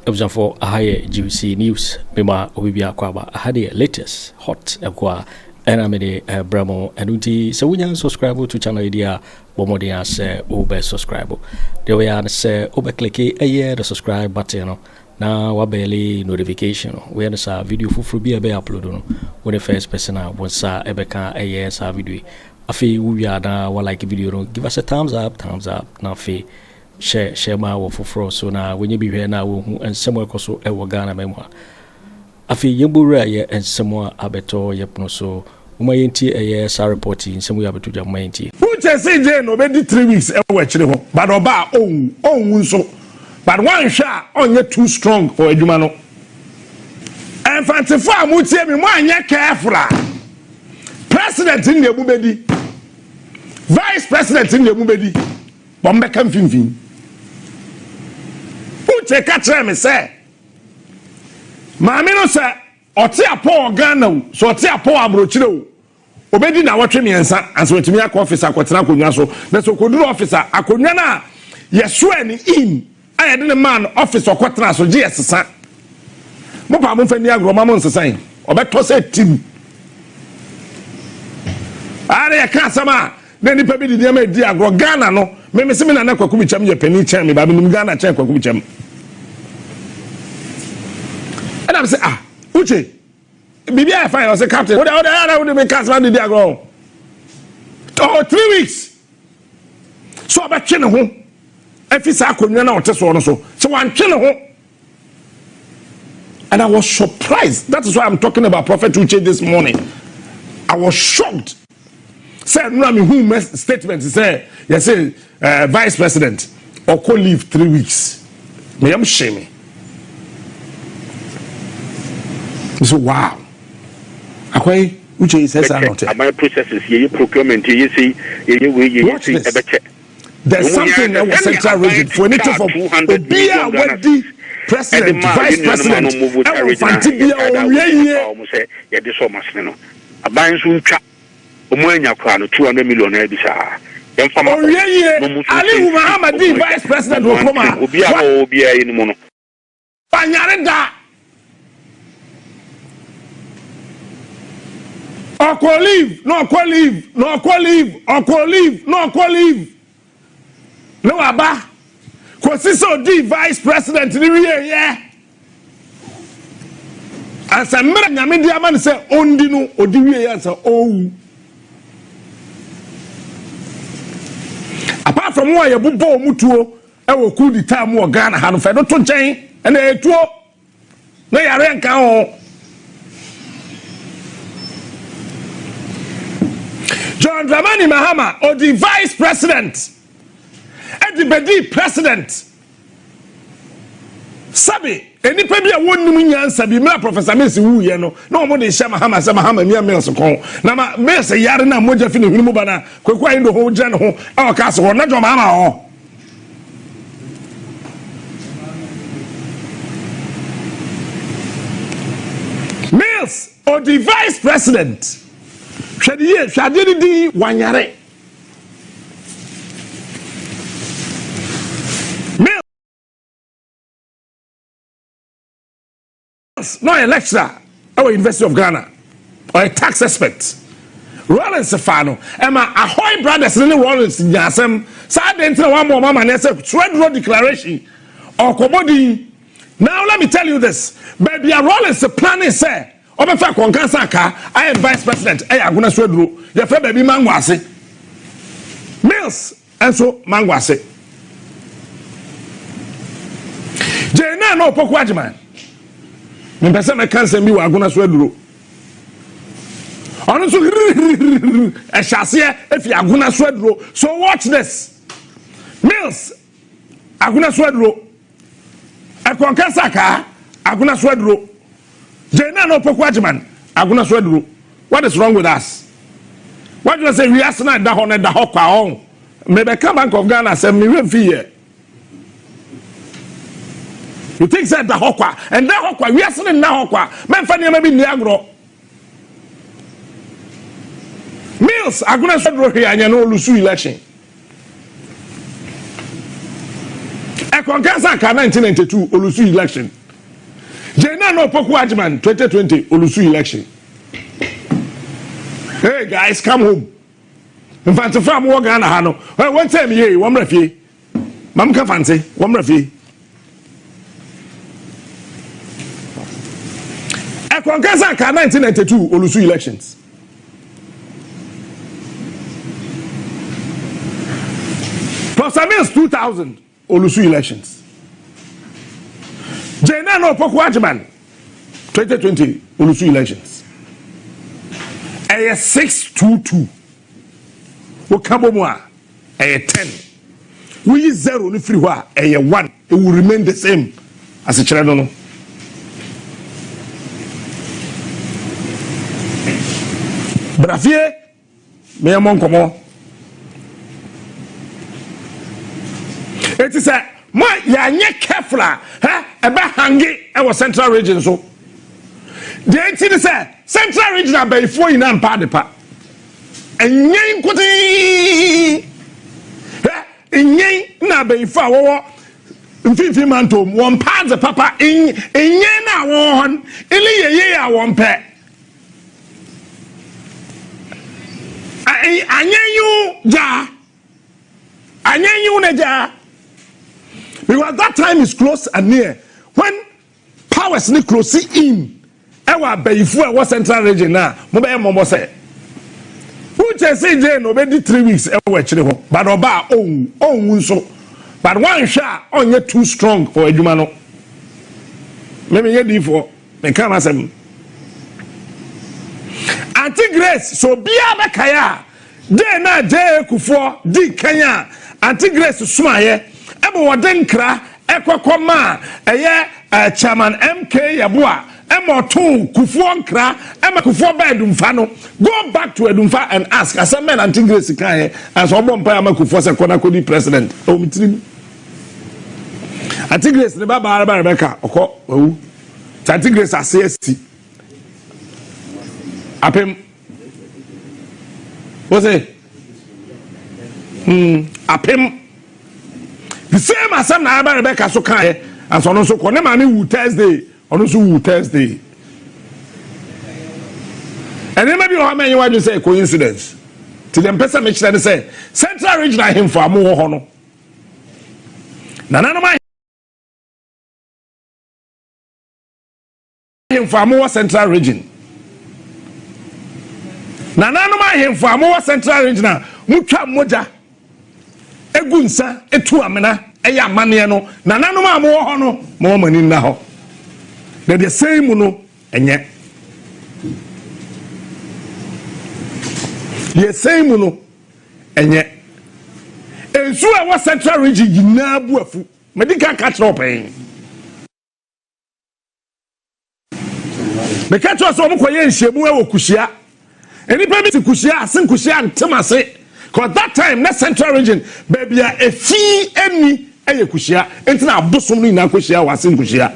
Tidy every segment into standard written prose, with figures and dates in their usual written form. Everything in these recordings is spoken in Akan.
for a higher GC news. Mema Bawumia Kwaba a had the latest hot aqua and I made a bramo and unti so we can subscribe to channel idea Bomodia say over subscribe. The way I say over click a year the subscribe button. Now wabeli notification. We understand video for be a be upload when the first person was ebeka a year sa video. Afi we are now like video. Give us a thumbs up. Now fi share my work for so now when you be here now and somewhere also a Ghana memoir. Afi yembura ye and somewhere abeto yepno so umayenti a year sa reporting somewhere abeto jamayenti. Who just say Jane obedi 3 weeks e wachire ho but oba own so but one shot on you too strong for Ejumano. And fancy for mutie me mo anya careful. President in the Bubedi. Vice President in the Bubedi. Bombe kan finfin. Uche ka kire me say. Maame no say otchere Ghana so otchere abrochire o. Obedi na watwe miensa anso wetimi akọ officer akwetena akonwa so. Na so koduru officer akonwa na yeswe ni in I didn't man office or quatrain so GS san. Mopa mufeni agro mamon sesan. Obeto se team. Are ka sama na nipa bi di ma di agro Ghana no. Me se me na Kwaku bicham ye pani chan me ba me Ghana chan Kwaku bicham. And I say uche. Bibi I find was a captain. What the me cast man di agro. 3 weeks. So obetwe ne ho. Efisa akonwa na oteso no so wan twe ne ho. And I was surprised. That is why I'm talking about Prophet Uche this morning. I was shocked. Said no me who statement say yes say vice president or could leave 3 weeks. Me am shame. So wow. Akwai Uche says not. My processes here procurement you see you see there's something that was central region for need to for Obia Wedi president vice president Fantibia Oyeye ya de so masne no aban so ntwa omuanya kwa no 200 million na bisa yemfa Oyeye Ali Mahamadu vice president wo koma Obia yin mu no panyare da Oko leave no aba kwosiso di vice president ni wiye ye asa mra nyame di amane se ondi no odi wiye ye asa owu apart from why you bubo mutuo e wo ku di time wo Ghana ha no fe do to nchen e na etuo na yare nka ho John Dramani Mahama or the vice president Edibedi president Sabi enipa bia wonnum nyansa bi mra professor Messi wu ye no na omo de hia Mahama se Mahama mia mills kon na ma Messi yare na moja fi ne hunu ba na Kweku Annan ho gye ne ho e o ka so na John Mahama ho Mills or the vice president Shadi di wanyare not a lecturer at University of Ghana or a tax expert. Rollins Sefano, Emma Ahoy brothers in the Rollins in Yasem, Saturday one more mama and said, Road declaration or Kobodi. Now let me tell you this, baby, a Rollins planning say, Obefa Konkansaka, I am vice president, Aguna Swedru, your friend baby Mangwase. Mills, and so Mangwase. Jena no Pokwajiman. Me pese me kan se mi wa Aguna Swedru. Ono so e hyase e fi Aguna Swedru. So watch this. Mills Aguna Swedru. E Konkansaka Aguna Swedru. Jena no Pokwajiman Aguna Swedru. What is wrong with us? What do you say we ask na da ho na da ho kwa on? Me be come Bank of Ghana say me we fi here. You think that the hokwa and that hokwa we are selling now hokwa men fa maybe niagro Mills Aguna Swedru here anya no lusu election Ekwankasa ka 1992 Olusu election. Jena no Kwaku Annan 2020 Olusu election. Hey guys, come home. In fact, if I'm walking on a Hano, well, one time ye, one refugee. Mamka fancy, one refugee. Ekwankasa ka 1992 Olusu elections. Prosamils 2000 Olusu elections. Jena no Kwaku Annan 2020 Olusu elections. A 622. Wakabomwa a 10. We 0 ni free wa a 1. It will remain the same as a channel. Brafie me amon komo. It is a ma ya nye careful ebe hangi e central region so. The 18 say central region abey fo ina mpa depa. Enyen kuti enyen na abey fo awo mfifi mantom won pa de papa enyen na wo hon ile yeye ya won pe. Anyenyu ja. Anyenyu na ja. Because that time is close and near. When powers ni close in, ewa beyifu ewa central region na, mobe momo say. Uche say je no be 3 weeks ewa chire ho. But oba so. But one shot onye too strong for adwuma no. Me ye di for me come asem. Anti Grace so bia be kaya. De na je Akufo di Kenya. Anti Grace sumaye. Ebo wodenkra ekokoma eye chairman MK Yabua emoto Kufuo nkra Kufuo ba Edumfa no go back to Edumfa and ask as a man Anti Grace kan as obompa Kufuo se kona kodi president o mitrim Anti Grace ne baba Rebecca okọ owu Anti Grace asesi apem what's it apem the same as some Rebecca so kind and so on so kone mani wu Thursday on so wu Thursday and then maybe how many you say coincidence to them person make sure they say central region na him for amu ho no na nana ma him for amu central region na nana ma him for amu central region na mutwa moja egunsa etu amena eya amane no na nanom amu ho no mo mani na ho the same no enye the same no enye ensu e wa central region gina buafu medical catch up en me catch us o mo koye nhemu e wo kuhia eni pa bi ti kuhia asen kuhia ntemase. Because that time, that central region, baby, a fee any kushia, enti na abosum ni na kushia wasin kushia.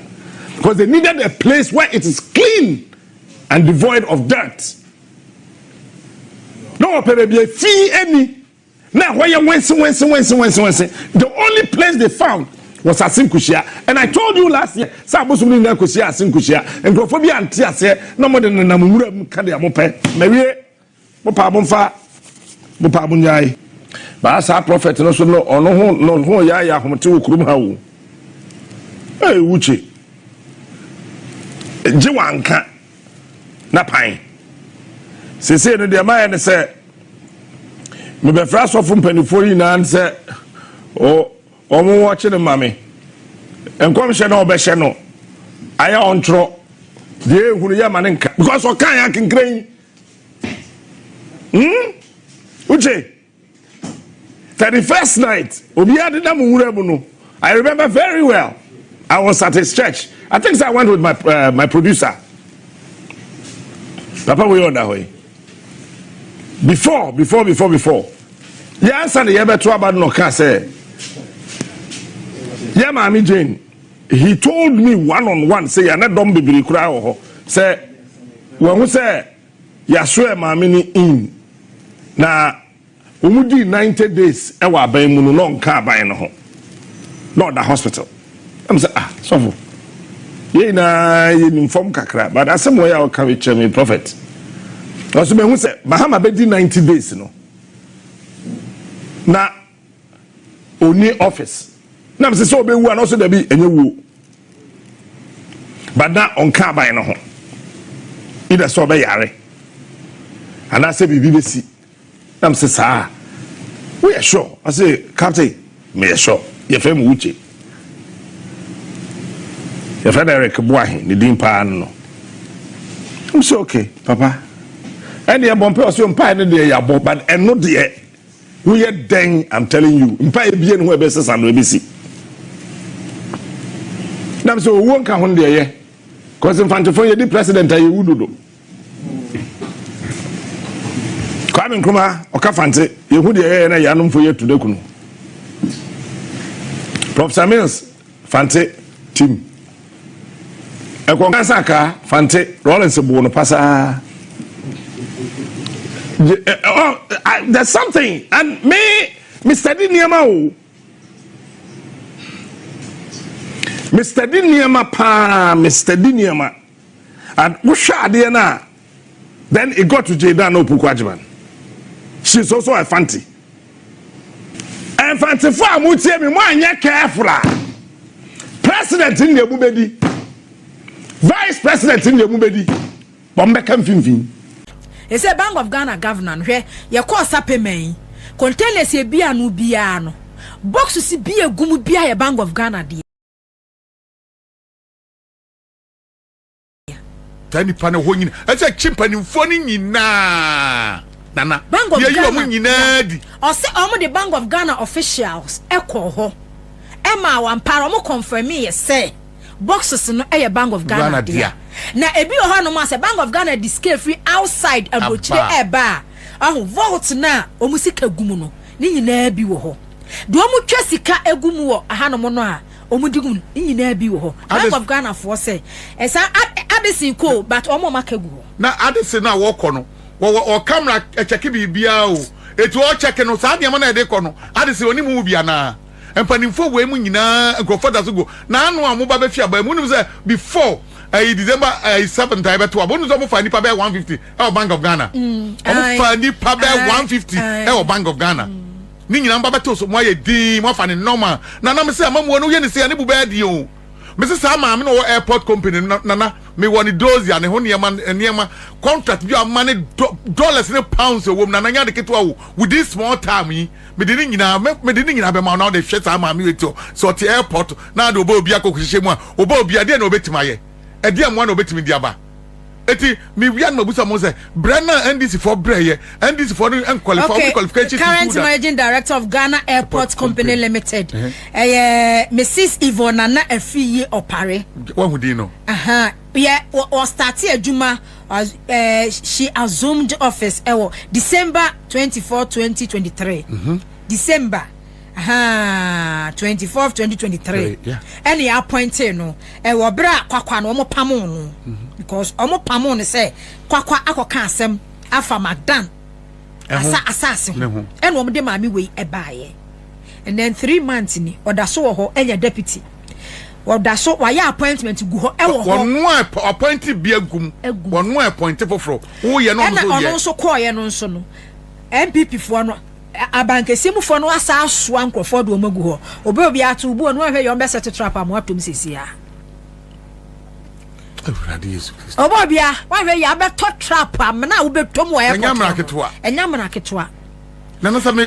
Because they needed a place where it is clean and devoid of dirt. No, baby, a fee any. Now, where you went, the only place they found was Asin Kushia. And I told you last year, Sabosum ni na kushia Asin Kushia, and Grophobia and Tia say, no more than a Namura Kadia Mope, Mary, Mopa Bonfa. Bupa bunyai ba sa prophet no so no ono ho ya homte okurum ha wo wuche je wanka na pan sese no de ma ya ne se me be fra so fun panifo yi na se o omo wo che ne mame enkom hye na obehye no aya ontro de ehuru ya mane nka because o kan ya kinkran Uche, 31st night, I remember very well. I was at his church. I think I went with my producer. Papa, we on that way. Before. Yeah, Sunday, you ever talk about no car, say. Yeah, Mami Jane. He told me one-on-one, say, you're not dumb baby, cry, say, when we say, you're sure Mami in. Na umudi 90 days ewa aban mu no nka aban no ho not the hospital. I'm say so ye na ye inform kakra but asem we ya ka we me prophet. Also me hu say Mahama be di 90 days no. Na oni office. Na me say so be wu and also there be enye wu. But na on car by no ho. Either so be yare. And I say bibi be si. Na me say sir. We are sure. I say captain, me sure. Ye fam wuche. Ye fa Derek Boahe ni din pa no. I'm so okay, papa. And you bompe o so mpa ne de ya bo but eno de we are den I'm telling you. Mpa e bie no e be sesa no e be si. Na me so won ka ho de ye. Cause infantofo ye di president aye wudodo. Kwame Nkrumah okafante yehu de ye na yanom fo ye tudekunu. Professor Mills Fante team. Ekonkansa ka Fante Rollins bu no pasa. There's something and me Mr. Diniama o. Mr. Diniama pa Mr. Diniama. And wusha de na then it got to Jada no Pukwajiman. She's also a Fanti. And Fanti for Mutie me one careful. President in the Mubedi. Vice President in the Mubedi. Bombe Kamfimfim. It's a Bank of Ghana governor where your course up a main. Containers ye bia no biano. Box to see be a gumu bia a Bank of Ghana dear. Tiny panel winning as a chimpanzee funny na. Nana, Bank of Ghana. Or say the Bank of Ghana officials echo ho. Emma one paramo confirm me say boxes no a Bank of Ghana dear. Now ebi oha no mas Bank of Ghana discare free outside abotire eba. Aho vote na omusika gumu no. Ni nyina bi wo ho. Do omu twa sika egumu wo aha no mo no a omudigum ni nyina bi wo ho. Bank of Ghana for say esa adesin ko but omo makagu ho. Na adesin na wo kono. Wo camera check bibia o. Etu o check no sa de na de kono. Adesin oni mu bia na. Empanimfo we mu nyina nkrofo da so go. Na anu amu ba be fia ba mu nim say before December 7th I bet to abonu so mo fa nipa be 150 e Bank of Ghana. Omo fa nipa be 150 e Bank of Ghana. Ni nyina mba beto so mo ye din mo fa ne normal. Na me say amamu no ye ne se ne bu be di o. Me say sa ma me no airport company na me woni dozi ane ho niema contract bi amane dollars ne pounds o wom na nya de ketwa wo with this small time yi me de nyina be ma na de hwe sa ma me weto so ti airport na de oba obi akokuhye mu a oba obi ade na obetima ye ade am na obetimi di aba eti me wia na busa mo say brana NDC for breye NDC for qualification current managing director of Ghana Airport Company Limited Mrs. Ivona na afiye opare one who no yeah or started adwuma she assumed office December 24 2023 December 24th 2023 and he appointed no bra kwakwa no mo pamo no because omo pamo no say kwakwa akoka asem afa magdan asase ho and omo de maami we ebaye and then 3 months ni odaso ho enya deputy odaso waya appointment gu ho wonu appointee bia gum wonu appointee foforo wo ye no so ye and ono so call ye no so no MPP fo no abankesi fo no asa asoa nkrofo do magu ho obi atu bu no hwe yo be set trap am atom sesia obobia wa hwe ya be to trap am na wo betom wo enyamra ketwa na no me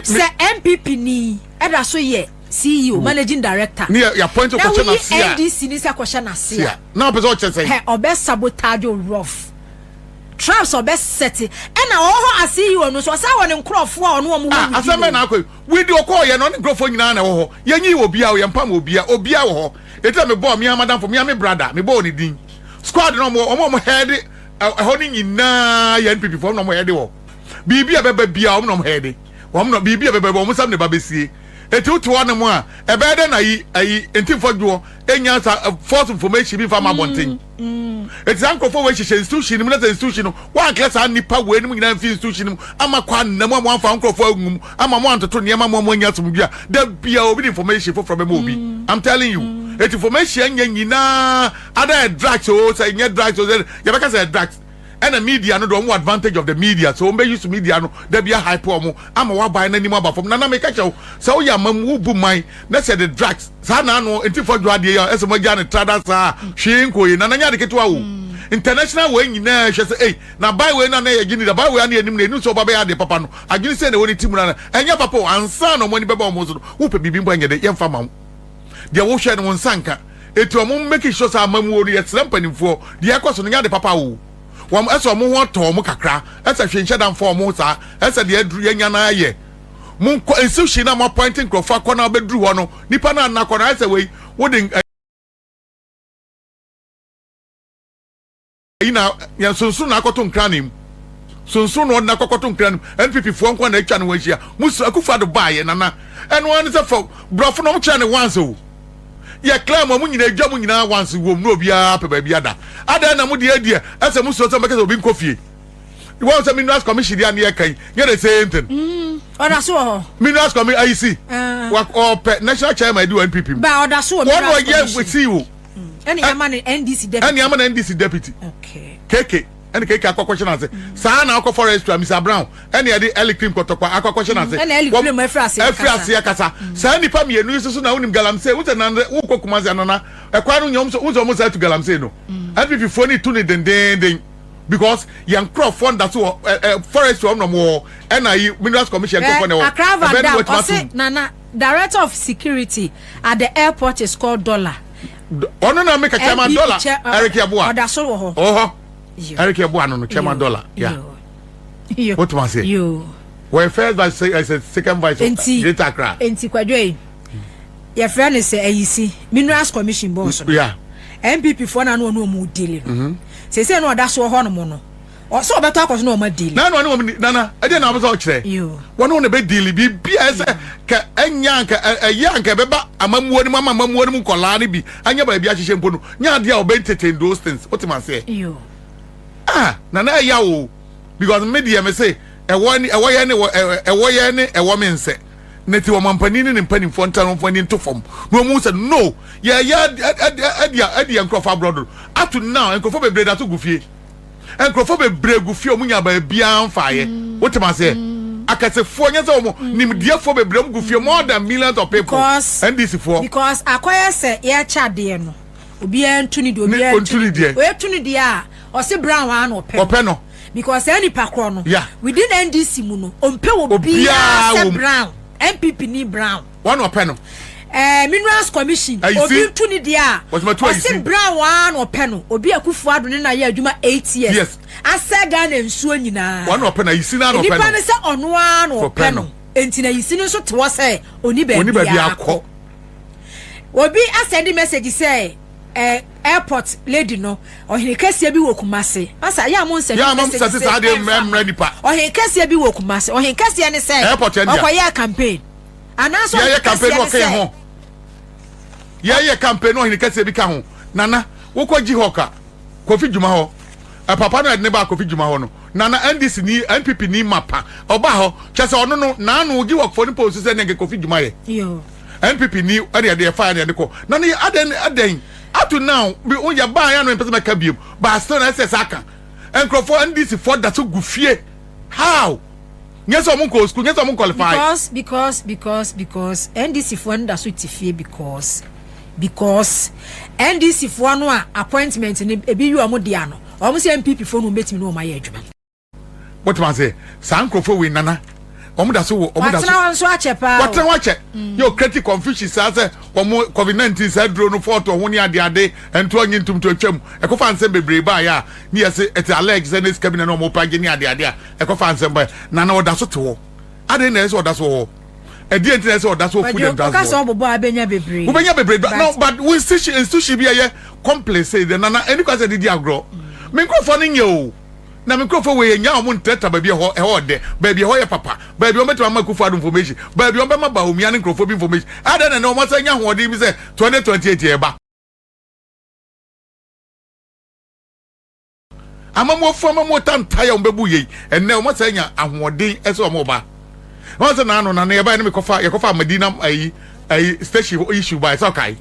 MPP ni eda so ye CEO managing director ni ya point of question na sia NDC ni sia question na sia na obi so che say he obe sabotage rough traps or best set and na CEO no so sa won nkrofo a ono mu aseme na akwa we di okọ ye no nkrofo nyina na wo ho ye nyi obi a ye mpam obi a wo ho eta me bo me madam for me brother me bo ni din squad no mo head ho ni nyina ye NPP for no mo head wo bibia beba bia mo no mo head wo no bibia beba mo sam ne ba besie etu to one mo a e be de na yi entimfo dwo enya false information bi fa ma bonten eti ankofo we hihye institution mu na institution no wa class an nipa we nim nyina fi institution mu ama kwa na mo amfa ankofo agum ama mo antoto ne ama mo anya sumdua da bia obi information for from obi I'm telling you eti information nya nyina other drugs o say nya drugs o ya beka say drugs and the media no do more advantage of the media so we use media no there be a hype omo ama wa buy na nimo aba from nana make chaw so ya mamu bu mai na say the drugs sa na no enti for dwade ya eso mo gya ne traders a hwinko yi nana nya de ketwa wo international way nyina hwe say eh na buy we na na ya gini da buy we na enim na enu so baba ya de papa no agini say na woni team na enya papa ansa no mo ni beba omo so wo pe bibi mbo nya de yemfa ma de wo hwe no nsanka etu omo make sure say amamu wo ye trampanimfo de yakoso no nya de papa wo wam eso mo ho to mo kakra esa hwenhye dan fo mo sa esa de aduru yanya na aye mo institution na mo pointing crofo akona obeduru ho no nipa na na akona esa we wodin ina ya sunsun na akoto nkranim sunsun no na akoto nkranim NPP fo nko na atwa no wahia musu Akufo Addo baaye nana eno an se fo brofo no mo kya ne once o ya claim mo nyina adwa mo nyina once wo no bia pe ba bia da ada na mo de adie ese musu so make obi nkofie the one say minerals commission dia na kan get the same thing oda so ho minerals commission IC wa or national chairman do NPP ba oda so minerals commission we see you any amana NDC deputy any amana NDC deputy okay KK and KK akokoshe na say sa na akọ forest to Mr Brown any the electric kotokwa akokoshe na say any electric mo efrase akasa sa nipa mienu so na unim galamse wo na wo kokumaze anana ekwa no nyom so wo mo sa to galamse no NPP fo ni tu ni den because yan crop fund that so forest no mo and minerals commission ko no Nana director of security at the airport is called Dollar ono na make a chairman Dollar Eric Yabua oda so ho oho Eric Yabua no chairman Dollar yeah what man say you we first vice as a second vice Greater Accra enti kwadwe your friend is AEC minerals commission boss yeah MPP for na no mu deal say no oda so ho no mo no o so beto akoso no ma deal na no nana e dey na abuso kire you wono no be deal bi bia say ka enya ka eyanka beba amamuo ni amamuo ni kola ni bi anya ba bia hihye mpo no nya dia o be entertain those things what man say you nana ya o because media me say ewo ye ni ewo me nse neti wo mampani ni mpani fonta no fani to fom no mu say no ya adia nkrofa abroad up to now nkrofa be breda to gufie nkrofa be bregu fie omunya ba bia mfaaye what man say akasefo nya say omo nimdiefo be brem gufie more than millions of people and this for because akoya say ya chade no obi antuni do obi antuni de o etuni de a o se brown one ope no because any pakro no yeah. within NDC mu no ompe obi a brown MPP ni brown one ope no minerals commission obi tuni de a o se brown one ope no obi Akufo Addo ne na ya adwuma 8 years yes asa Ghana nsuo nyina one ope na yisi na no ope no nipa ne se ono an ope no enti na yisi no so te wo se oni ba bia akọ obi asend message say airport lady no ohin kase bi wo Kumase asa ya mo nsend message say dey ready pa ohin kase bi wo Kumase ohin kase ne say okoya campaign anaso ya campaign wo kan ho ya campaign ohin kase bi ka ho nana wo ko ji hoka Kofi Juma ho papa no ne ba Kofi Juma ho no nana NDC ni NPP ni mapa oba ho chese ono no na no gi work for the post say ne Kofi Juma ye yo NPP ni ade de fire ne ko nana aden up to now we on ya ba ya no person make biom but still na say saka enkrofo NDC for that to gufie how yes o mun ko school yes o mun qualify because NDC for that so tifie because NDC for no appointment ni ebi yu omo dia no omo say MPP for no betimi no ma ye adwuma what man say sankrofo we nana omuda so achepa what yo create confusion say omo COVID-19 say dro no photo ho ni ade ento onye ntum to atwam ekofa ansem bebre ba ya ni yese et alex say this cabinet no mo page ni ade ekofa ansem ba na oda so to ade na yese oda so edi enti say oda so food and transport ka so bobo abenya bebre no but we institution be ye complex say na any cause dey agro me go for ni o na microphone we nya omo nteta ba bi ho de ba bi ho ye papa ba bi o meto Akufo Addo information ba bi o be ma Bawumia ne microphone information ada na o mo say nya ho de bi say 2028 e ba amamo fama mo tantaya ombebu yi enne o mo say nya ahoden eso mo ba won say na ano na ye ba ne me kofa Medina ayi station issue by so kai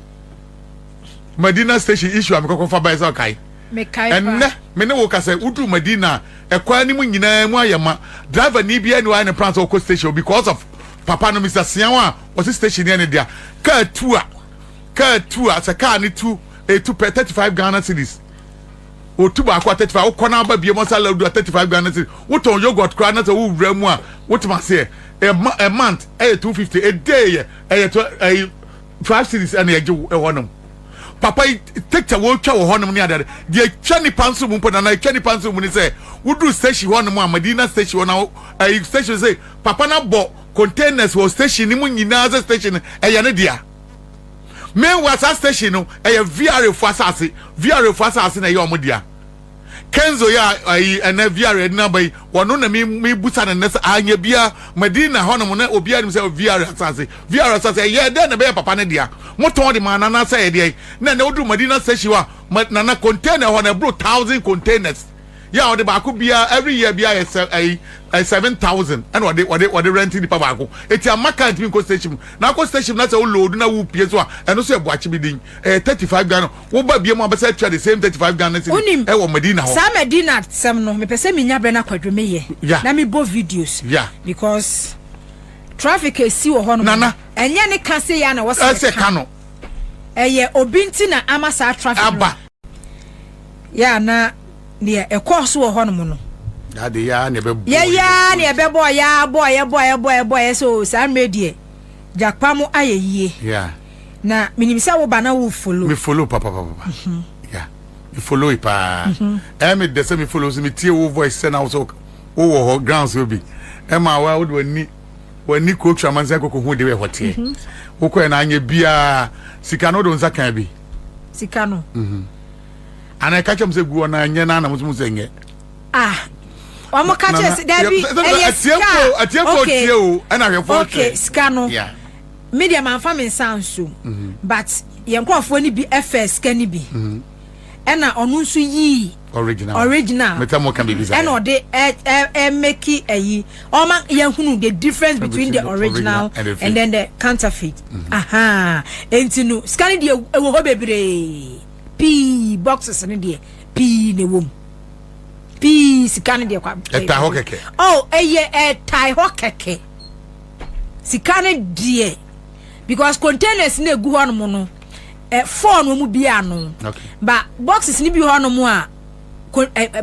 Medina station issue am kofa by so kai enne me ne wo ka say udu Medina ekwa ni mu nyina mu ayema driver ni bia ni wa ne plan so ko station because of papa no Mr. Sianwa o station ni dia car 2 as a car ni 2 35 Ghana cedis o tu ba kwa 35 o kona ba bia mo sala do 35 Ghana cedis wo ton yogurt kra na so wo wura mu a wo tuma say a month 250 a day 5 cedis and e honum papa take the wo twa wo honum ni adade de twa ni panso mu mpo na twa ni panso mu ni say wo do station honum a Medina station na station say papa na bo containers wo station ni mu nyina za station e ne dia me was a station no e VR for asase na ye omodia Kenzo ya na VR na bai wono na me busa na nesa anya bia Medina hono na obia nim say VR asase ye de na be papa ne dia moton de mana na say de na odu Medina station wa na container hono bro 1000 containers ya ode ba ko bia every year bia 7,000 and what they renting the papa eti amaka ntimi ko station na ko station na say o load na wo pie so a eno so e boachi bidin 35 Ghana wo ba bia mo abesa twa the same 35 Ghana e wo Medina ho sa Medina sem no me pese me nya bre na kwadwome ye na me bo videos because traffic e si wo ho no enye ne ka se ya na wo se ka no eye obinti na amasa traffic aba ya na ne e course wo ho no Daddy ya ne be boy. Ya ne be boy ya boy so san medie. Jakpa mu ayeye. Yeah. Na minimisa wo bana wo follow. Me follow papa. Yeah. You follow pa. Me de se me follow so me tie wo voice send out so wo grounds will be. Ma wa wo wani ko Kyeremanteng ko hu de we hote. Wo ko na anya bia sika no do nza kan bi. Sika no. Ana ka chem se gu na anya na mo se nye. Omo catches Debbie atiefo tieo ana hwefo okay scano yeah media man farming sound so but yenkofo ni bi FS skani bi ena onu nso yi original metamo kan be bizarre ena ode make ayi oma yenhunu the difference between the original and then the counterfeit entinu skani de ewo ho bebre p boxes ni de p ne wom sikane de kwa eta hokeke tai hokeke sikane die because containers na egu ho no no phone wo mu bia no ba boxes ni bi ho no mu a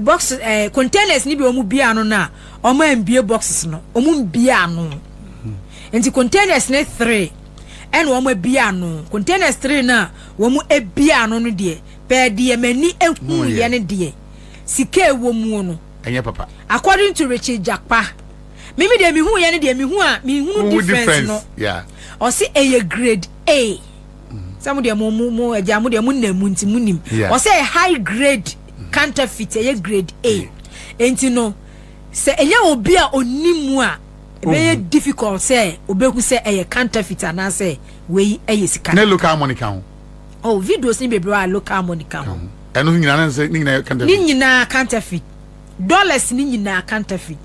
box containers ni bi wo mu bia no na o ma mbie boxes no o mu bia no enti containers ne 3 and wo ma bia no containers 3 na wo mu ebia no no de pe de mani ehu ye ne de sike wo mu no enye papa according to Richard Jakpa mimi de mi hu ye ne de mi hu a mi hu difference no yeah o si eye grade A some de mo ajamu de mo na mu nti munim o si high grade counterfeit eye grade A enti no se enye obi a onimu a be difficult say obehu say eye counterfeit ana say we eye sika na local money count videos ni bebre a local money count eno nyina na se nyina counterfeit ni nyina counterfeit dollars ni nyina counterfeit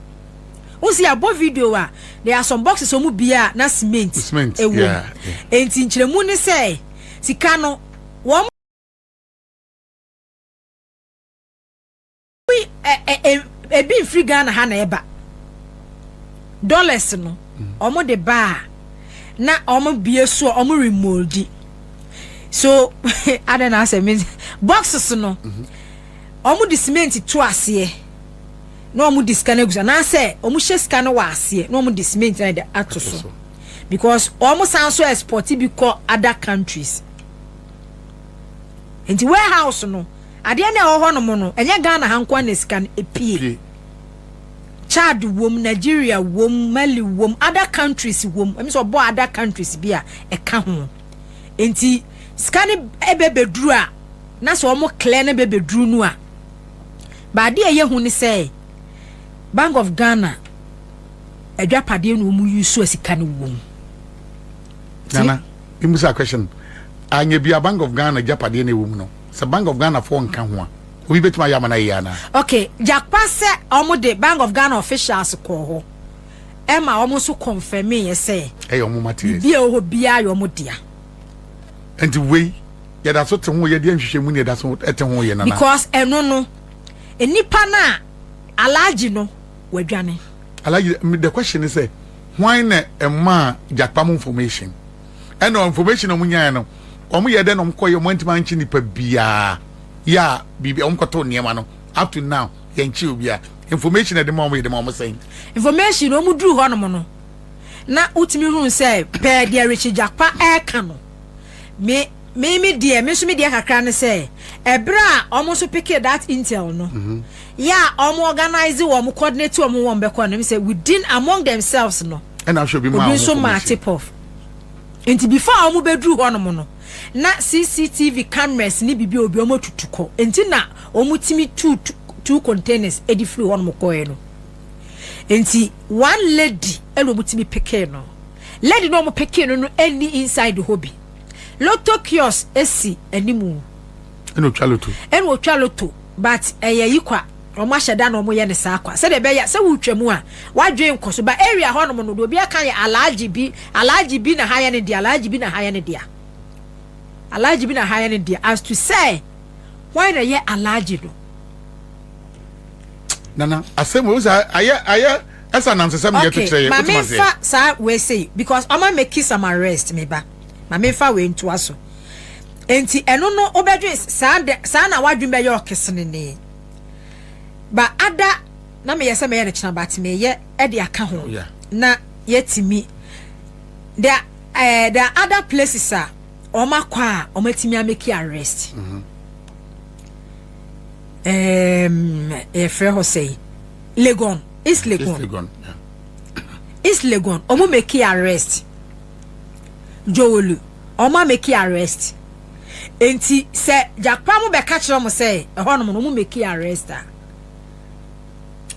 usi abo video a there are some boxes omu bia na cement ewo enti nkyeremu ni say sika no wo ebi free Ghana ha na eba dollars no omo de ba na omo bie so omo remoldi so I don't know say boxes no omo di cement to ase no omo di scan egusa na say omo she scan wa ase no omo di cement na de ato so because omo san so export bi ko other countries enti warehouse no ade na ho no mo no enye Ghana hankwa na scan epie Chad wom Nigeria wom Mali wom other countries wom emi so bo other countries bia e ka ho enti scan ebebedru a na so omo clear na bebedru nu a ba de ye hu ni say Bank of Ghana Agyapade no mu use asika no wom. Nana, imusa question. Anya bia Bank of Ghana Agyapade no wom no. So Bank of Ghana for nka ho a. Obi betima ya mana yana. Okay, Jakpa se omo de Bank of Ghana officials ko ho. Emma omo so confirm me say. Omo materials. Bia ho bia yo mo dia. And we ya da so te ho ye dia nhwehwe mu ne da so ete ho ye nana. Because eno no enipa na alaji no wadwane. Alaji, the question is why na emma Jakpa information? And no information omo nya no. Omo ye de no mkoye mo ntima nchi nipa bia. Yeah, bibi onkoto niema no up to now yenchi obia information at the moment saying information no mu duru ho no no na utimi hu say per dia Richard Jakpa e ka no me dia me so me dia kakra ne say ebra omo so pick that intel no yeah omo organize wo coordinate wo mo be ko no me say within among themselves no and I should be more so ma tip off enti before omo be duru ho no no na CCTV cameras ni bibi obi omo tutuko enti na omo timi two containers edi free one mo koe no enti one lady elo mo timi peke no lady no mo peke no any inside the hobby lotto kiosk esi animu eno twa lotto but yikwa omo hyeda na omo ye ne sa akwa se de be ya se wutwamu a wadwe nkoso ba area ho no mo no obi aka ya alaji bi na haya ne dia alaji bi na haya ne dia Alaji bi na haya ne dia as to say why na ye alaji do nana asem we aya esa na nsem ye to tire what man say ma me fa sa we say because I'ma make some arrest me ba ma me fa we nto aso enti eno no obedwe sa na wadwun be ye okesene ne ba ada na me yesa me ye ne china ba ti me ye e de aka ho na yetimi there other places are Oma kwa ometimi ameki arrest. Frère Hosei Legon East Legon East Legon omo meki arrest. Joolu oma meki arrest. Enti se Jakpa mo be ka kire mo say ehon no mo meki arrest.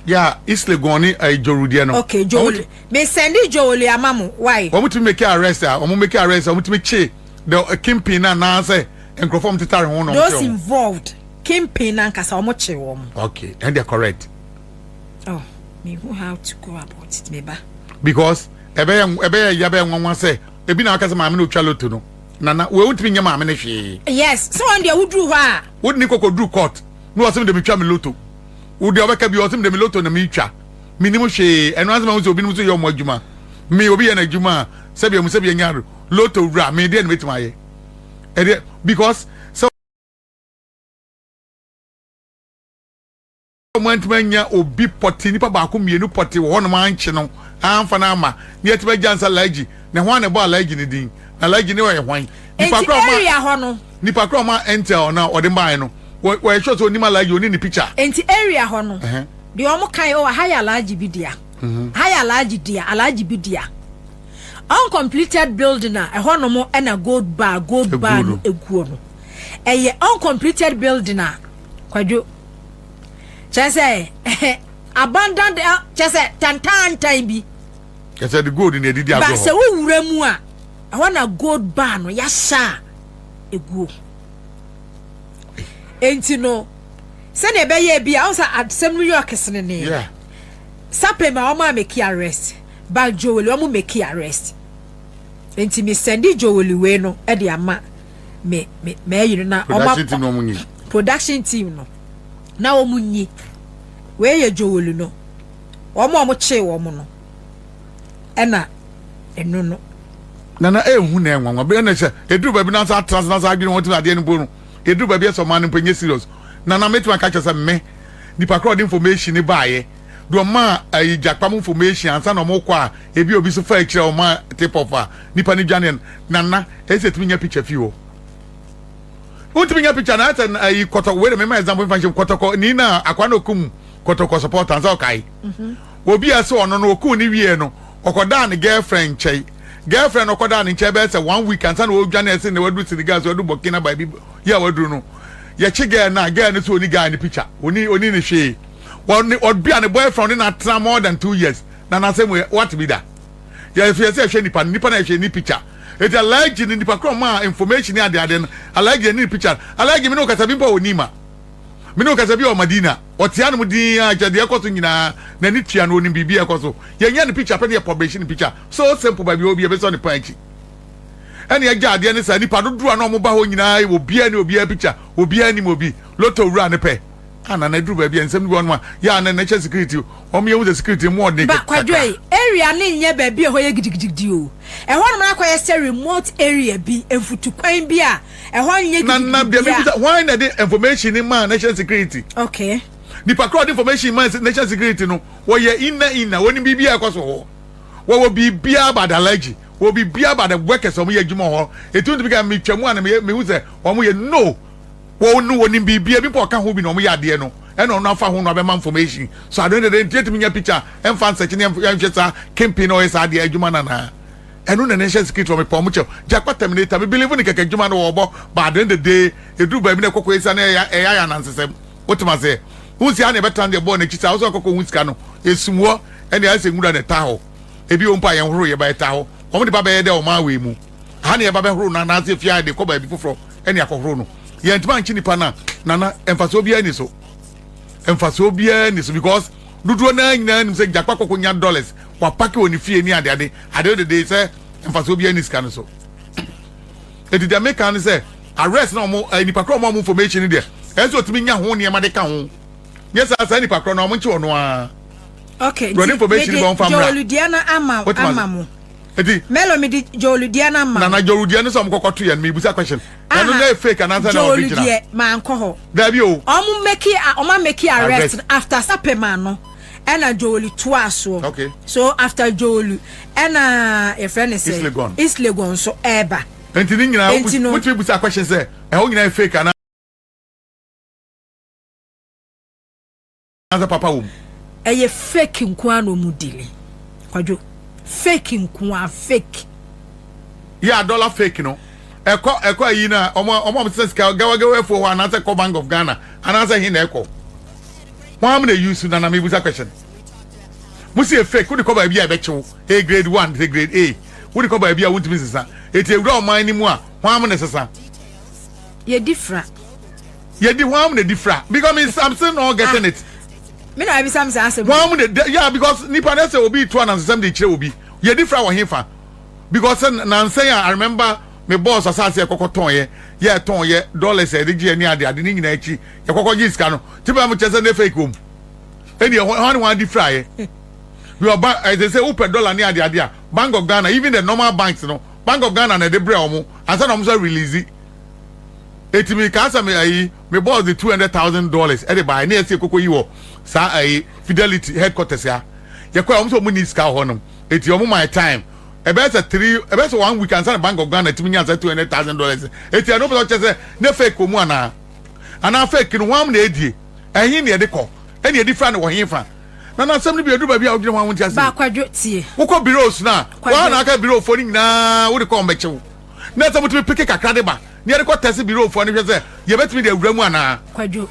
Yeah, East Legon ni Jorudia no. Okay, Joolu. Me send Joolu amamu why? Omo timi meki arrest omo meki arrest omo timi che the kingpin na say enkrofom titare ho no. Those involved kingpin and kasa omo che wo. Okay, and they're correct. Oh, me who how to go about it meba. Because ebe ya be nwanwa say ebi na akasa maame no twa loto no. Nana we won't be nya maame ne hwe. Yes, so on there who drew ha. Would ni kokodru court. No asem de me twa me loto. Wo de obeka bi asem de me loto na me twa. Minimum hwe eno asem wo so obi no so yo mo adwuma. Me obi ye na adwuma se bi nya loto ra me dey na metima ye. Because so mantmanya obi poti nipa ba ko mienu poti wo no manche no amfa na ama ne yetiba jansa laji ne ho na ba laji ne din na laji ne wo ye hwan nipa kro ma area ho no nipa kro ma enter na ode ban no wo show so ni ma laji oni ni picture enti area ho no de omo kan o haya laji bidia haya laji dia alaji bidia uncompleted building na ehon no mo na gold bar no eguo no eye uncompleted building na kwadwo chese abandoned chese tantan bi chese the gold in the didi ago ba se wo wura mu a ehon na gold bar no ya sha eguo enti no se na be ye bia o sa adsem New York sene ne yeah sape ma o ma make arrest ba Joel o mo make arrest enti me sendi Joel we no e de ama me yiri na production team no na o munyi we ye Joel no o mo che wo mo no e na enu no nana ehu na enwanwa be na che eduru ba bi na sa trans na sa adwene won ti ade no bo no eduru ba bi so man mpenye serious nana metima ka che se me nipa crowd information ni baaye do ma Jakpa information ansa no mo kwa ebi obi so fa kire o ma tip of nipa ni dwane nana esetimi nya picture fi wo utimi nya picture na ata koto we me example information kotoko ni na akwa no kum kotoko support ansa okai obi ase ono no oku ni wie no okoda ne girlfriend chei girlfriend okoda ne chei be say 1 week ansa no dwane ase ne wadu Senegal so wadu Burkina ba bi ya wadu no ye chi girl na girl ne so oni guy ni picture oni ni hwe or be an boyfriend in a more than 2 years. Nana say what be that? Yeah, if you say nipa na any picture. It's a like in nipa kroma information here then. I like the picture. I like me no kasa bimpo onima. Me no kasa bi o Madina. O tiano mudi agade akoso nyina na ni tua no ni bibia akoso. Ye nya the picture pe the publishing picture. So simple by obi e be so ne panchi. Ene agade ne sa nipa dodo na omo ba ho nyina e obi ani obi picture. Obi ani mobi. Loto wura ne pe. Ana na duru ba bia nsem bi won ya na nature security o me use security more dey ba kwadwe area ne nye ba bia ho ye gidigidi o e ho no na akoye say remote area bi enfutu kwan bi a e ho nye gidigidi na bia why na the information in man nature security okay the background information man nature security no wo ye inna woni bibia akoso ho wo bibia ba da allergy wo bibia ba da workers o mo ye adwuma ho etu bi ka me twamu ana me hu say o mo ye no wo no woni bibia bi po ka ho bi no mo ya de no e no afa ho no be man information so I don't get me picture em fan search em hwesa campaign o isa de adwuma na enu na nation secret o me po mo che jakwa terminator me believe ni keke adwuma no wo bo but at the end of the day edu ba bi na kokko isa na ya na nsesem wotuma say who si ana betan de bo na chisa wo so kokko hu sika no esumwo ene ase ngura na ta ho ebi o mpa ye horo ye ba ta ho o mo de ba be de o ma we mu ha na ye ba be horo na ase fia de ko ba bi foforo ene akohoro no ye ntima nchi nipa na nana emfaso bia ni so because dudu na nyina nim se jakwa kokko nya dollars wa pake oni fie ni ade the day say emfaso bia ni scan so edi the make an say arrest na mo nipa kro mo information there enso timi nya ho ne ma de ka ho yes asa nipa kro na mo nchi ono a okay the information bon famra Joludiana ama mo edi melo mi di Joludiana ama na Joludiana so mo kokoto ye me busa question eno na fake and answer na original Joludie man ko ho da bi o oma make arrest after sapema no ena Jolu to aso okay so after Jolu ena a friend say is Legon so eba enti ni nyina what we busa question say e ho nyina fake and answer papa wo eye fake nko no mudili kwajo fake nko fake yeah dollar fake no eko yi na omo say sika gawa for one answer ko Bank of Ghana and answer hin eko one am dey use na me busa question musi fake we dey cover bia be chew A grade 1 to grade A we dey cover bia won't be sesa eti ewura o man ni mu a one am na sesa ye different ye di one am na different because I'm still not getting it me na be some say one am yeah because nipa na say obi to na sesam dey kire obi ye different wo hinfa because na say I remember me boss asase ekokoton ye ton ye dollars e dey ni ade ni nyina echi ye kokko giska no tiba mo chese na fake home eni one different ye we are as they say open dollar ni ade a Bank of Ghana even the normal banks no Bank of Ghana na dey bre omo asa na mo so release etimi ka asa me boss the $200,000 e dey buy na ese kokko yi wo sa Fidelity headquarters ya ye kwa omo so mo ni ska ho no eti omo my time about 1 week and the Bank of Ghana timi nya $200,000 eti ano be say na fake omu ana fake no wam na edie ehin na ede ko ene edi fra na wo hin fa na asem ni bi edu ba bia odwene ho ntia se ba kwadwo tie wo ko bureaus na wa na aka bureau fo ni na wo de ko mbechew na se mutumi pike kakra de ba ni ede ko test bureau fo ni hwe se ye betimi de awura mu ana kwadwo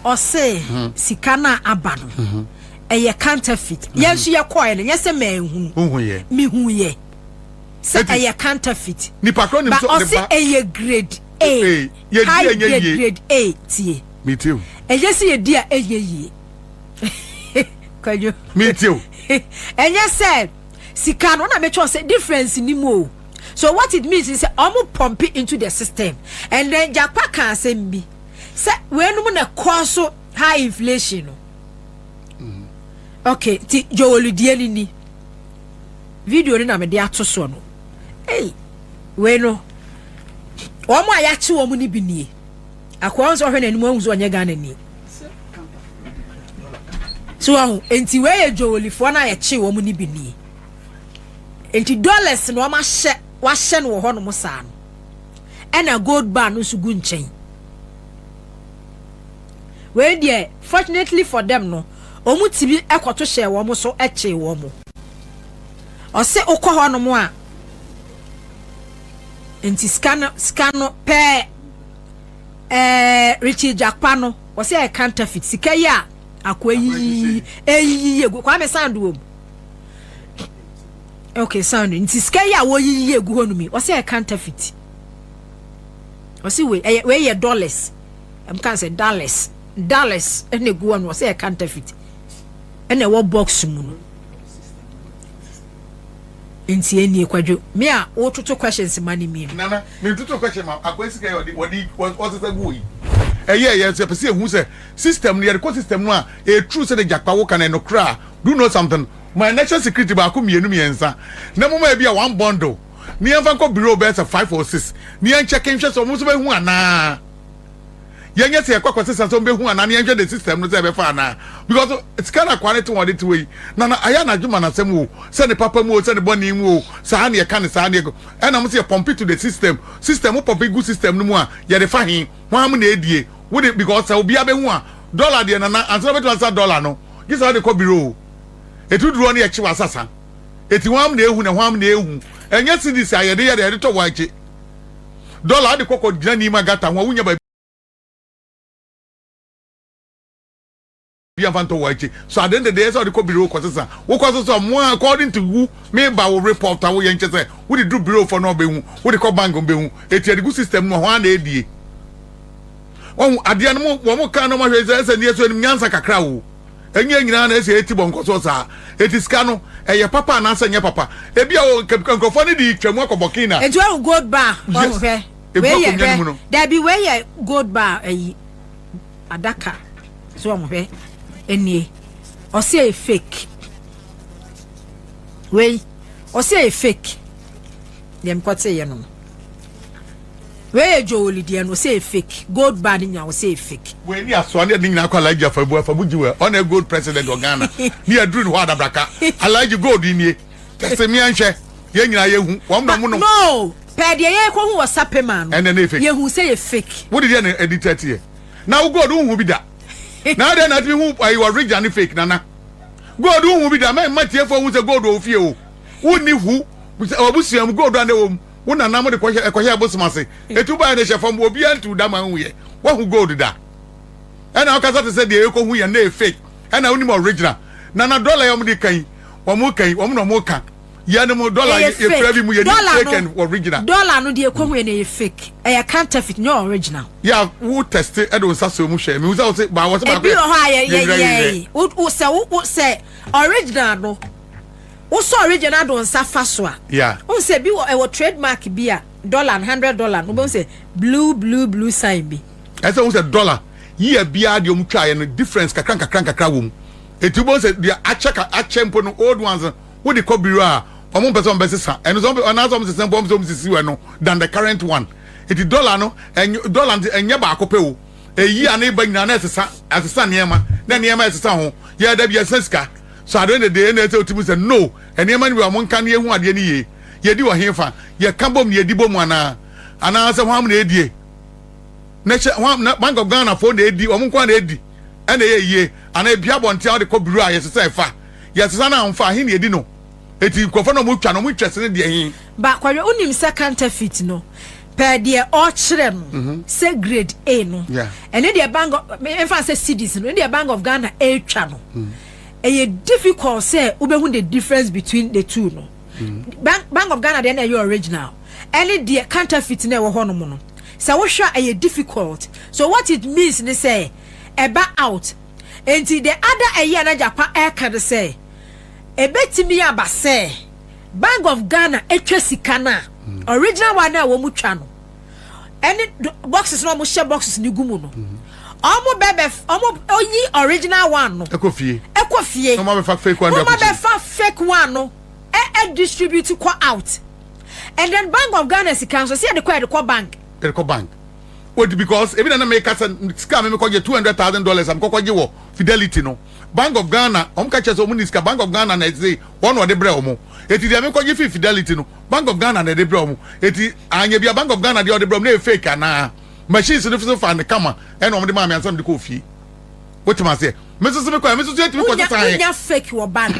o se sika na aba no eye counterfeit yensu ye coin yese manhu ye mi hu ye se eye counterfeit ni patron nim so de ba o se eye grade A ye high grade A tie me too eye se ye dia eye ye kwajo me too enye se sika no na me cho say difference ni mo so what it means is say omo pump it into the system and then jakpa kan say bi se we no na cause high inflation no okay ti Joludie ni video ni na me de ato so no we no o mo ayachi wo mu ni bi ni akwa nso hwe na nimu ahun so onye Ghana ni so ahun enti we ye Jolifo na ayachi wo mu ni bi ni enti dollars no ma hye wa hye no ho no mo saa no ena gold bar no so gu nchen we dey fortunately for them no omu tibi ekoto hye wo mo so eche wo mo o se ukọ ho no mo a enti scan pe Richie Jakpa no o se e counterfeit sika ya akwayi egu kwa me sound wo okay sound nti sika ya wo yi egu ho no mi o say counterfeit o say we ye dollars am can say dollars and egu one o say counterfeit and e box mu no nti eni Kwadwo me a wo toto questions mani mi nana me toto question ma akwesika wodi what is go yi yes you see who say system the record system no a true say the jakpa wo kan no kra do know something my national security ba ko mienu miensa na mo ma bia one bundle ni enfa ko bureau be 5 or 6 ni en check hwe so mo so be hu ana yenye se ekwa kwase so be hu ana ni enhwe the system no say be fa ana because it's kind of quality one it way na aya na djuma na sem wo say ne papa mu o say ne boni mu o sa na ye kan sa na ye na mo say pump to the system pump good system no mu a ye de fa hin ho am na edie wo de because obi abehu a dollar de na answer beto answer dollar no this how they call bureau etu duro na ye chi wasasa eti ho am na ehu na ho am na ehu enye cedis aye de to wa chi dollar de kokko gina ni ma gata ho wunya ba Biavanto White. So at the end of the day, so the bureau Cossa. What causes more according to who may by report our young chess. Would it do bureau for no being? Would it call Bango Behu? It's a good system, no one AD. Oh, at the animal, one more kind of measures and yes, when Yansaka crow. And young Nana say 80 boncosa. It is Cano, and your papa and answer your papa. If you can go funny, the Chemoko Bokina. And you good bar. There be where good bar a Adaka. So I'm any or say a fake way or say a fake them quite say you know where Jolie dear no say a fake gold bad in your say fake when you are so anything now call like for Buju on a good president of Ghana near Drew Wada Braka I like you gold in ye that's a me share yen one no Paddy who was sappy man and then if you who say a fake what did you edit here now God who be that now then at me who are originally fake nana God who be that man might here for who's a god of you who knew who obusiam god and home who na nam de kwahia bosmase etu ba na chefam obi antu da man we wa who god da and I can say the eko hu ya na fake and I only original nana dollar yom de kan wo no mo kan ya no dollar e fra mu ye fake and original dollar no de eko hu ya na fake e counterfeit no original yeah who test it do saso mu share me who say ba what ba bi ho ya who say original no who so original do nsa fa so a yeah who say bi wo trademark bi a dollar $100 no be say blue sign bi I say who say dollar ye bia de om twa ye no difference kakra wo mu etubo say the achempo no old ones who the cobira a omo person be sesa eno so on as omo sesa bomb so sisi we no than the current one eti dollar no dollar enye ba akope wo eyi ana ba nyina na sesa niema na niema sesa ho ye da bia seska so at the end of the day na say otimu say no niema ni we amon kan ye hu ade ni ye di wo hefa ye kan bom ni ye di bom ana say ho am na edie na Bank of Ghana for na edi omo kwa na edi ena ye ana bia bonte a de kobiru a ye sesa efa ye sesa na amfa he na edi no eti kofo no mu twa no mu twese ne de hin ba kwawe unim se counterfeit no per de otchere no say grade A no and the bank of say cedis no the Bank of Ghana A twa no e difficult say ubehu the difference between the two no Bank of Ghana then your original and the counterfeit na wo ho no no so wo hwa e difficult so what it means they say eba out and the other eye na japa e can say ebetimi aba say Bank of Ghana etwa sika na original one na wo mu twa no any boxes no mo share boxes ni gumu no omo bebe omo oyi original one no ekofie no mo be fake one no mo be fake one no distribute ko out and then Bank of Ghana sika so say the ko bank what because even na make us scam me ko je $200,000 am ko je wo Fidelity no Bank of Ghana ka chese omu niska Bank of Ghana na say one of the bre omu eti dia me ko je Fidelity no Bank of Ghana na de bre omu eti anya bia Bank of Ghana de bre omu na fake ana machines no fi fa ne kama e no omu de ma me ansam de ko fie what ma say me so me eti me ko tsan ya fake wo bank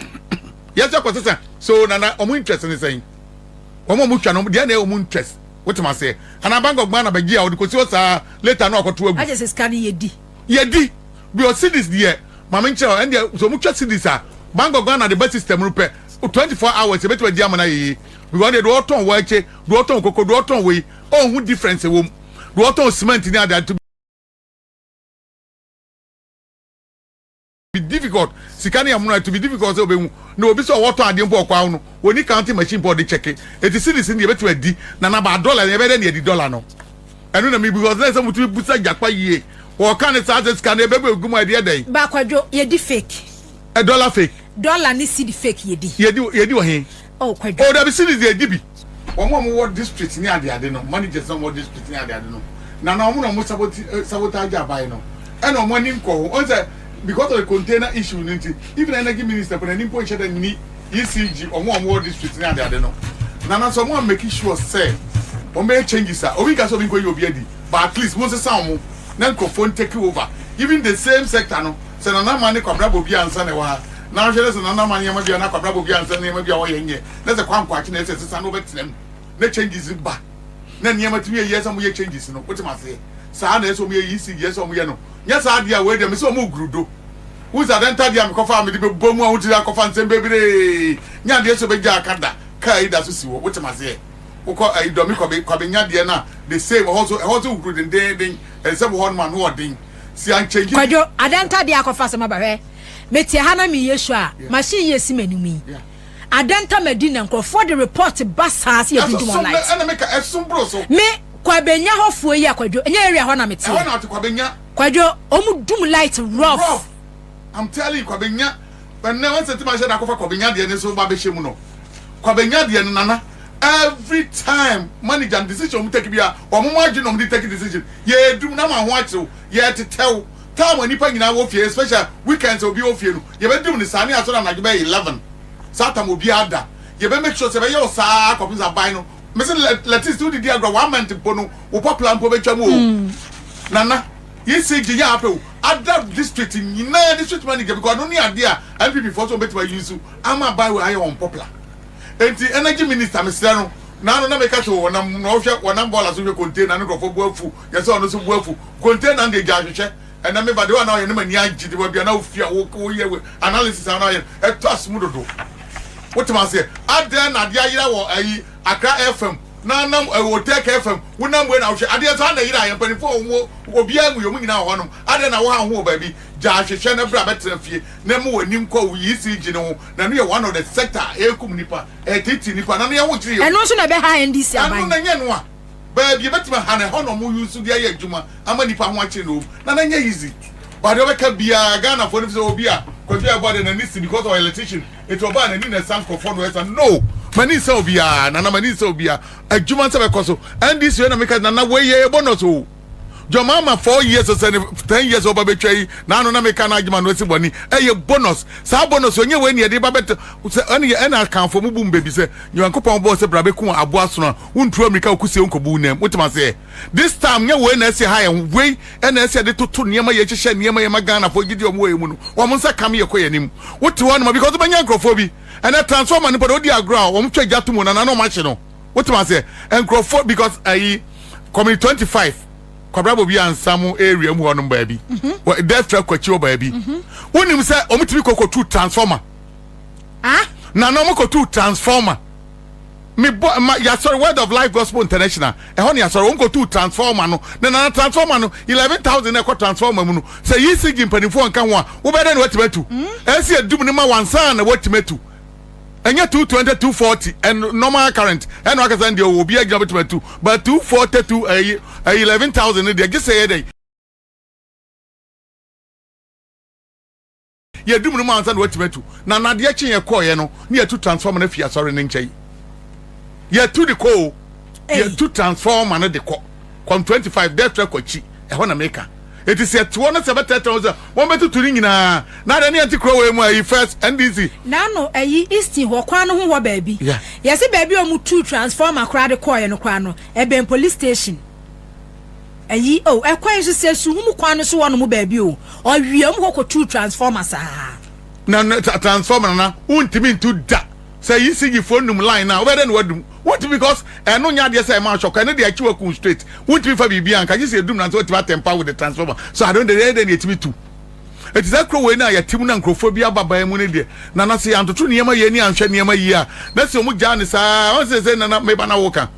yes ko tsan so na omu interest ni say omu twa no dia na omu interest what ma say ana Bank of Ghana be gia o de ko si o sa later no akoto agu I just scan yedi bi o see this there Mama Nche and so much cities are Bank of Ghana the best system repair 24 hours better Germany we wanted Roton Wache Roton Coco Roton way oh who difference a woman Roton cement in that to be difficult Sikani Amuna to be difficult no be so water and the when you counting machine for the check it is citizen you better D Nana $1 never than the dollar no I don't know me because there's some to put Jakpa ye or can it start can a baby go my dear day Bakwajo ye di fake $1 fake dollar ni see the fake ye di ye do he oh Kwajo oh there be cities there dibi one more district near the adeno managers some more district near the adeno Nana Omuna mo sabotage abai no and on one inko on say because of the container issue even energy minister for an import share ni ECG or more district near the adeno Nana someone making sure say o make changes o we can so be go you obiadi but at least most some na phone take over even the same sector no say Nana man kwabra bobi ansa na wa na hwere say Nana man yema bia na kwabra bobi ansa na yema bia wo yenye na say kwankwachi na say sisa no betlem na changes ba na niema timi ye some ye changes no what ma say sa na so me ECG ye so me no nya sa dia we dia me so mo grudo who's adenta dia me kofa me di bomu a wutira kofa nsem bebere nya dia so be ja akada kai da so si wo what ma say uko idomi kwabenya de na the same also ukru den and some one man who den si an change Kwajo adanta de akofa se mabahwe metie hana mi yesu a machine yesi manumi adanta medina nkrofo the report basas ye dindum light ana make esumbro so me kwabenya hofuo yi akwajo enya area ho na metie ho na kwabenya kwajo omudum light rough I'm telling you kwabenya when na one sentiment share akofa kwabenya de ne so ba be shemu no kwabenya de nana every time manager decision take bia o mo agye no take decision ye dum na ma ho akyew ye tetew time when nipa nyina wo fie special weekends obi wo fie no ye be dum ni sane aso na be 11 satam obi ada ye be make sure say be yo sa akopisa ban no me say let us do the dia gro 1 month po no wo popular po be twam o nana ECG ya ape other district nyina district manager because no ni ade a MPP for so betima use ama buy we aye on popular enti energy minister Mr. no na no make sure wonam no hwe wonam bola so hwe container no grofo boafu yese ono so boafu container de gya hwehwe ena me bade wa na ye no mani agide wa bia na ofia wo ye analysis na ye eto asmudodo what ma say ade na de ayira wo ayi Accra FM na nam Otech FM wonam we na hwe ade to na yira ye panifo wo obi amu yo mu nyina ho no ade na wo ha ho ba bi gya hwehwe na bra betra fie na mu wanim kwa wo ECG no na no ye one of the sector ekum nipa titi nipa na no ye wo kire yo eno so na be ha NDC aban anu na nye no a ba bi betima ha na ho no mu use dia ye adwuma ama nipa ho akire no na na nye easy but they ka bia Ghana for no obi a Kojo Kyeremanteng na nisi because of electrician it oba na ni na sam for fund west no mani se obi a na mani se obi a adwuma se be koso NDC na make na we ye bonus o your mama 4 years or 10 years over betray na no na make na adwuma no si boni e bonus sa bonus onye we ne de ba bet ani e na kan for mu bum baby se nyankopon bo se bra be ku abo aso na wontu amika okusie nkobu nam wutima se this time nye we na si ha we e na si de toto niema ye hyehye niema ye magana for gidi omo we mu no wo mo nsa kam ye koyanim wuti won ma because banya nkrofo and a transformer ni podi agro wo mo twa gatumo na no mache no wutima se nkrofo because community 25 Kwabra bobi ansamu area mu hono baabi death truck kwachi o baabi wonim se omutimi kokotu transformer na no mokotu transformer me ya sorry word of life gospel international hono ya sorry onkotu transformer no na transformer no 11,000 e ko transformer mu no se ECG mpanifo nka ho a wo bede na watimetu esi adum ni ma wansan na watimetu enya 220 240 and normal current and I can dey obi agina betu but 240 to 11,000 dey just say dey ye dum no man san watimetu na de akyen ye call ye no na ye to transform na fia sorry ne nchai ye to the call ye to transform na de call com 25 death kwachi e ho na maker it is a 270,000 one betu turi nyina na de ne antikro we mu ayi first NDC na no ayi eastin ho kwan no ho baabi yesi baabi o mu two transformer kra de call ye no kwan no e police station ayi o e kwan so se su mu kwan no so wono mu baabi o wiam ho ko two transformers na transformer na untimi ntu da say ECG phone num line na obede na wadum what because no nya de say ma shock na de achiwa ku straight won't be for bibia nka just edum na so temper with the transformer so I don't dey dey etimi tu it is a crow when I team and crophobia by Munidi. Nana say Anto Niama Yeni and Shaniama Yia. That's your Mujanis. I say Nana Mebana Woka.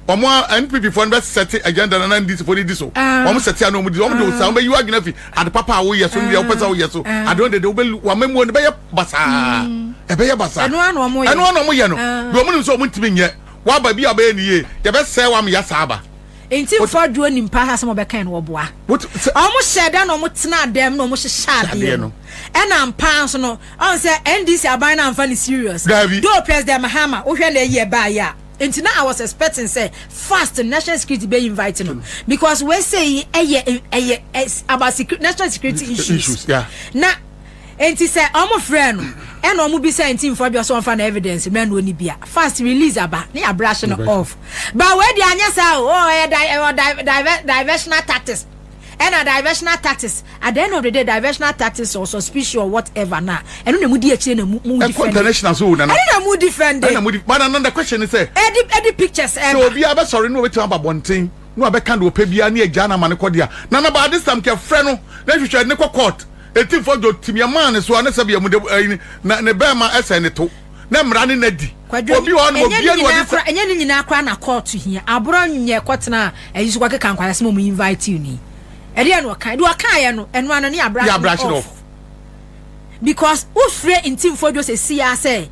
Or more NPP for best set agenda and this for this. Almost set no with the sound, but you are going to at the Papa, we are soon the opposite. Yes, I don't know the woman won't be a bassa. A bear bassa. And one more Yano. Woman so much to me yet. Why by be a baby? The best say I'm Yasaba. Ain't it for doing in Pahas Mobacan or Bois? What almost said, I know what's not them, no much sharp. And I'm pounds no. I say, and this are buying and funny serious. Do press them a hammer, or when they year by ya. And now I was expecting say fast national security be inviting them because we say about national security issues. Yeah. Now, and he say I'm a friend and I'm be saying team for some fan evidence men will be fast release about near brushing off. But where the answer diversional tactics. And a diversional tactics at the end of the day, diversional tactics or suspicious or whatever now. And when the moody international zone, and I don't know defend. But another question is Eddie pictures. So be a sorry, no, we talk about one thing. No, I can't do Pebia near Jana Manacodia. None about this time, Freno. Then you should never court. A team for your team, your man is one as a Nebama as and two. Nam running Eddie. And you in a court to here. I brought you Quatna and you work a campaign. We invite you. Ediano kind do a kayano and one and ya brush off. Because who's free in team for just a CSA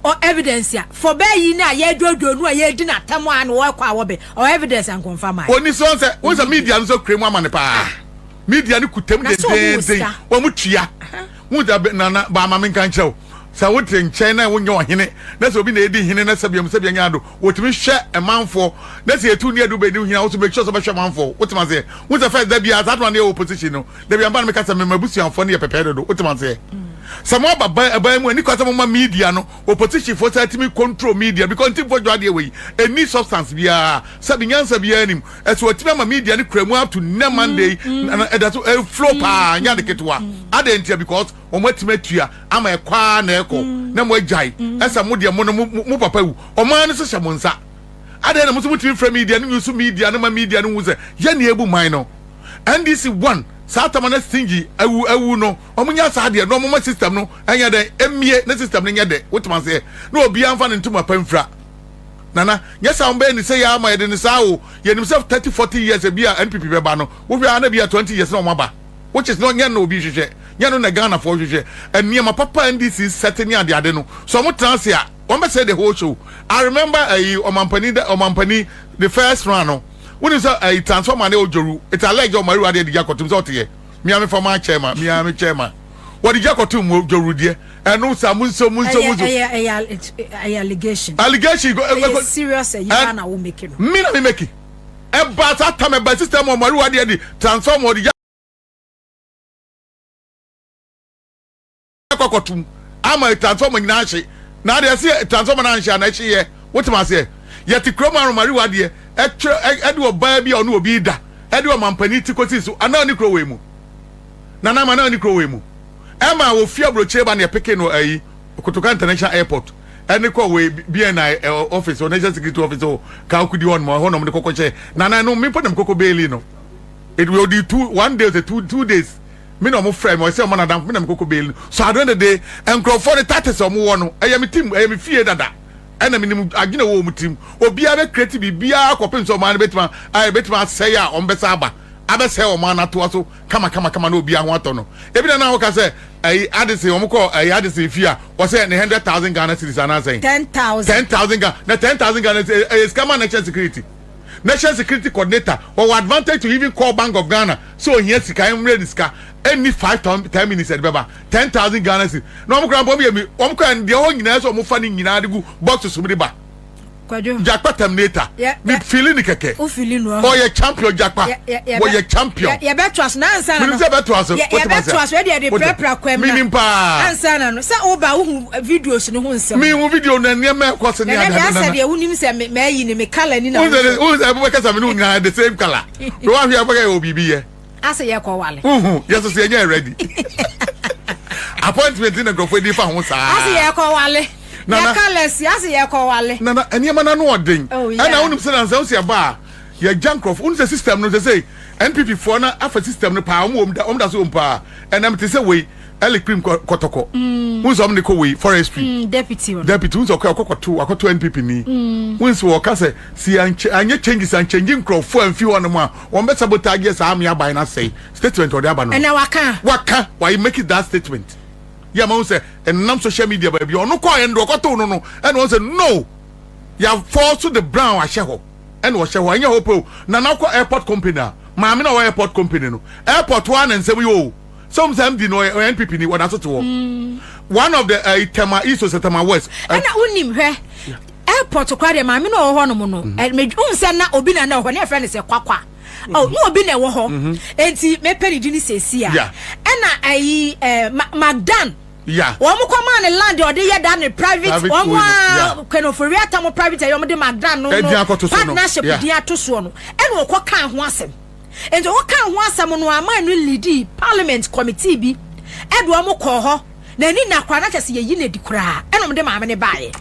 or evidence ya for bear ye na ye do no ye dinner taman or kwabe or evidence and confirm. When this one said was a media so cream man pa media could tell me the one mutia would have been Nana Bamamin can show. So what in China when you're in it, that's what been a day in a Sabian what we share a man for. That's here 2 years to be doing here to make sure about a man for. What am I say? What's the fact that be as that one the opposition? They be a man because I'm a bussy and funny prepared. What am I say? Some more by when you call my media no opposition for me control media because for your way any substance be a Sabian Sabianim as what my media and cremo up to Monday and that's a flop and Yadiketua. I didn't because on what met you, I'm a quan echo, no more jai, as a modia mono papa, or man is a shamonsa. I didn't know from media and use media and my media and was a Yanni minor. And this is one. Satamana stingy, I will know. Omunya Sadia, no more system, no, and yet the MBA system in yet. What man say? No, be unfun into my penfra. Nana, yes, I'm being to say, I'm my Denisao, yet himself 30-40 years a beer NPP Bebano, we will be 20 years no maba, which is not Yano Bishe, Yano Nagana for you, and near my papa and this is setting the Adeno. So what trans here? One said the whole show. I remember Omampani, the first run. When is a transformer Joru? It's a leg of Maria de Yakotum out here. Me am for my chairman, me am a chairman. What did Yakotum Joru dear? And no some allegation. Allegation go serious Yana will make it. Me not make it. And but that time by system of Maria de transformer the Yakotum. I'm a transformer Nashi. Now they see a transformer Nashi here. What am I say? Yet the Croma Maria dear. Edward baby or no bida. Edward Mampaniti Cotisu, and no Nicrowemu. Nana Mana Nicrowemu. Emma will fear Brocheba near Pekin or a Kotoka International Airport. And Nico way BNI office or National Security Office or Kaukudi on my home of the Cocoche. Nana no me put them Coco Bailino. It will be 1 day, 2 days. Me no more friend, myself, man, I'm them Coco Bailino. So at the end of the day, and grow for the tatters or more. I am a team, I am a fear that. And I mean, I get a woman team or be a creative, be a copy so man, I bet my say on Besaba. I bet say, oh man, to also come on, no be a one tono. Every now, I say, I added say, I added say, fear, or say 100,000 Ghana citizens, and I say 10,000 Ghana, 10,000 Ghana is come on national security. National security coordinator or advantage to even call Bank of Ghana. So yes, he can read this car. Any 5-10 minutes at Baba 10,000 Ghana. No more grand me. Can the whole years or more funny in Adigu box to Subriba. Jackpot terminator. Yeah, me feeling the keke. Oh, feeling no. Oh, your champion Jackpot. Oh, your champion. Yeah, better us now, son. Better us. Yeah, better us. Ready at the prepper quem. Meaning pa. Answer. Say over videos no one say. Me video na near me question. I said you wouldn't say me in me color ni na. Who's because I'm not the same color. No one here will be here. I say you call Wale. Yes, I say you're ready. Appointment in a go for the phone. I say you call Wale. Nana, Nana, and your man no ding. And I want to say, and say, bar, your junk of unsa system, no, they say, NPP for na afa system no pa omda so mpa enam te say we elecrim kotoko unso omne ko we forestry deputy unso akoto NPP ni unso wo ka say si anye changes and changing crop for amfi ho no ma won be sabotage sa am ya ban na say statement or the aba no na waka why you make it that statement ya ma say enam social media ba bi ono ko endo koto no and won say no ya fall to the brown ahye ho and wo hye ho anya hope na ko airport company maame na airport company no airport one and say yo some di no NPP ni wona so to one of the Tema East or Tema West and unim hwe airport kwa de maame na wo ho no mo no me unse na obi na ho na friend say kwakwa oh no obi na wo ho enti me pedi ni Cecilia and ayi Magdan yeah wo mo kwa man land or dey da ne private wo mo ofori atam private yo mo de Magdan no partnership dia to so no and wo kwa kan ho asem enti wo kan ho asem no aman no lead parliament committee bi edo mo ko ho na ni na kwa na kese yi na di kura eno mo de maame ne baaye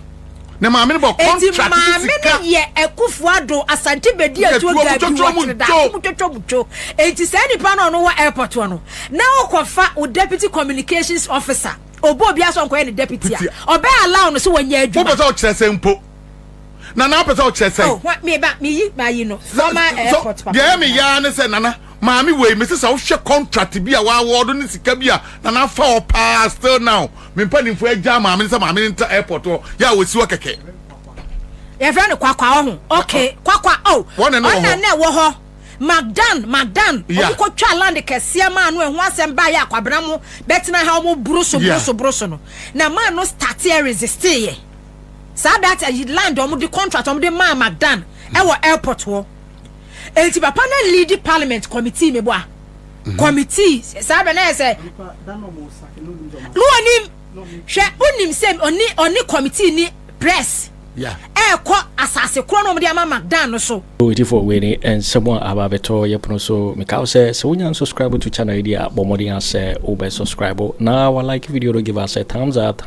na maame ne bo contract maame ne ye Akufo Addo Asante Bediatuo gabby enti say ni pa no airport no na wo kofa o deputy communications officer obo bia so nko ye ne deputy a obe allow no so wanya adwuma wo pese o kire say mpo na pese o kire say oh what me ba me yi no former airport papa ya me ya ne say nana maami we me say wo contract bi a wa award ni sika bi a na fa o pa still now me pa ni fu agya maami say maami nta airport ya wo si wo keke ya friend kwakwa ho okay kwakwa oh one na wo ho Magdan ko twa land kese ma no ehu asem ba ya Kwabena mo betina ha mo bruso no na man no start resist ye sa that land o mo di contract o mo di Magdan e wo airport wo enti papa na lead parliament committee me bo a committee sa be na say no onim hwe onim say oni committee ni Prez yeah ko asase kro no mo di Magdan no so waiting for winning and someone ababeto yepono so mikao say so when you subscribe to channel idea Bawumia say obe subscribe now I like video to give us a thumbs up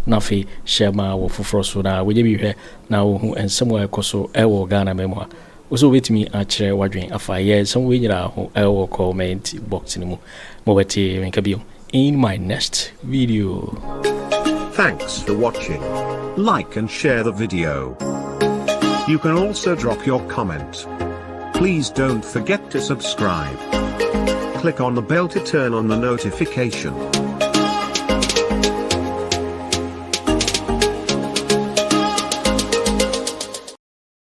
nafi share ma wo foforo so na we be hwe na wo and somewhere koso ewo Ghana memo also wait me otchere wadwen afa ye some we nyira ho ewo comment box ni mu mo beti menka bio in my next video. Thanks for watching. Like and share the video. You can also drop your comment. Please don't forget to subscribe. Click on the bell to turn on the notification.